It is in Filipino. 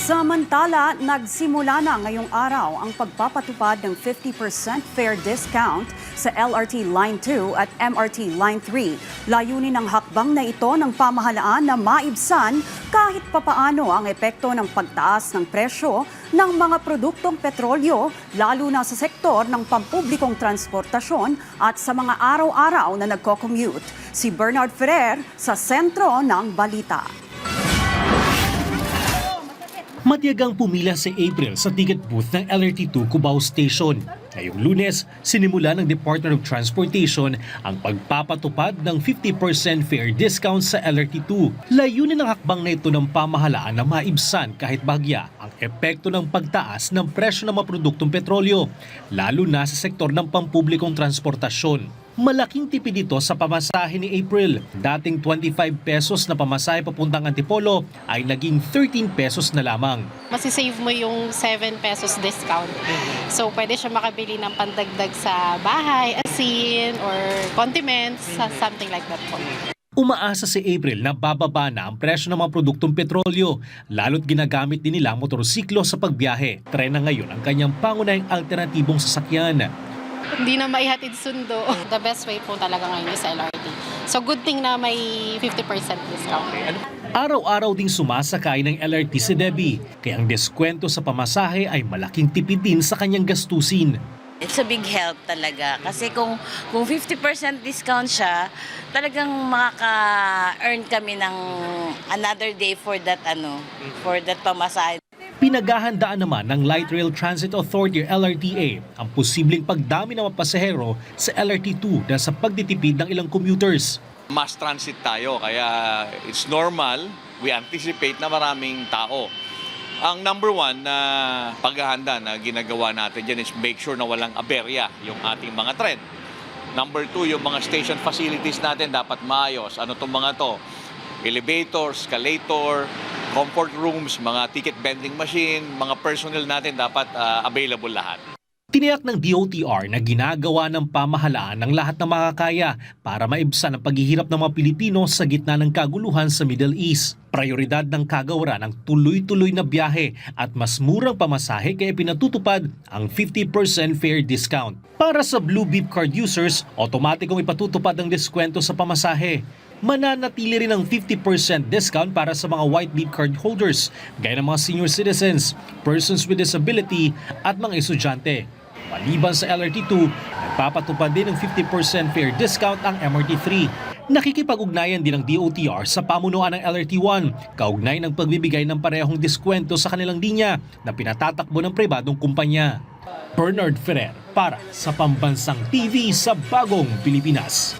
Samantala, nagsimula na ngayong araw ang pagpapatupad ng 50% fare discount sa LRT Line 2 at MRT Line 3. Layunin ng hakbang na ito ng pamahalaan na maibsan kahit papaano ang epekto ng pagtaas ng presyo ng mga produktong petrolyo, lalo na sa sektor ng pampublikong transportasyon at sa mga araw-araw na nagko-commute. Si Bernard Ferrer sa sentro ng balita. Matiyagang pumila si April sa ticket booth ng LRT2 Cubao Station. Ngayong Lunes, sinimula ng Department of Transportation ang pagpapatupad ng 50% fare discount sa LRT2. Layunin ng hakbang na ito ng pamahalaan na maibsan kahit bahagya ang epekto ng pagtaas ng presyo ng mga produktong petrolyo, lalo na sa sektor ng pampublikong transportasyon. Malaking tipid ito sa pamasahe ni April. Dating 25 pesos na pamasahe papuntang Antipolo ay naging 13 pesos na lamang. Masisave mo yung 7 pesos discount. So pwede siya makabili ng pandagdag sa bahay, asin, or condiments, something like that po. Umaasa si April na bababa na ang presyo ng mga produktong petrolyo, lalo't ginagamit din nila ang motorsiklo sa pagbiyahe. Tren na ngayon ang kanyang pangunahing alternatibong sasakyan. Hindi na maihatid sundo. The best way po talaga ngayon is LRT. So good thing na may 50% discount. Araw-araw ding sumasakay ng LRT si Debbie, kaya ang deskwento sa pamasahe ay malaking tipid din sa kanyang gastusin. It's a big help talaga kasi kung 50% discount siya, talagang makaka-earn kami ng another day for that pamasahe. Pinaghahandaan naman ng Light Rail Transit Authority o LRTA ang posibleng pagdami ng mga pasahero sa LRT2 dahil sa pagtitipid ng ilang commuters. Mass transit tayo kaya it's normal, we anticipate na maraming tao. Ang number one na paghahanda na ginagawa natin dyan is make sure na walang aberya yung ating mga tren. Number two, yung mga station facilities natin dapat maayos. Ano itong mga to? Elevator, escalator, comfort rooms, mga ticket vending machine, mga personnel natin dapat available lahat. Tiniyak ng DOTR na ginagawa ng pamahalaan ng lahat ng makakaya para maibsan ang paghihirap ng mga Pilipino sa gitna ng kaguluhan sa Middle East. Prioridad ng kagawaran ang tuloy-tuloy na biyahe at mas murang pamasahe kaya pinatutupad ang 50% fare discount. Para sa Blue Beep Card users, otomatikong ipatutupad ang diskwento sa pamasahe. Mananatili rin ang 50% discount para sa mga White Beep Card holders, gaya ng mga senior citizens, persons with disability at mga estudyante. Maliban sa LRT2, nagpapatupad din ng 50% fare discount ang MRT3. Nakikipag-ugnayan din ng DOTR sa pamunuan ng LRT1, kaugnay ng pagbibigay ng parehong diskwento sa kanilang linya na pinatatakbo ng pribadong kumpanya. Bernard Ferrer para sa Pambansang TV sa Bagong Pilipinas.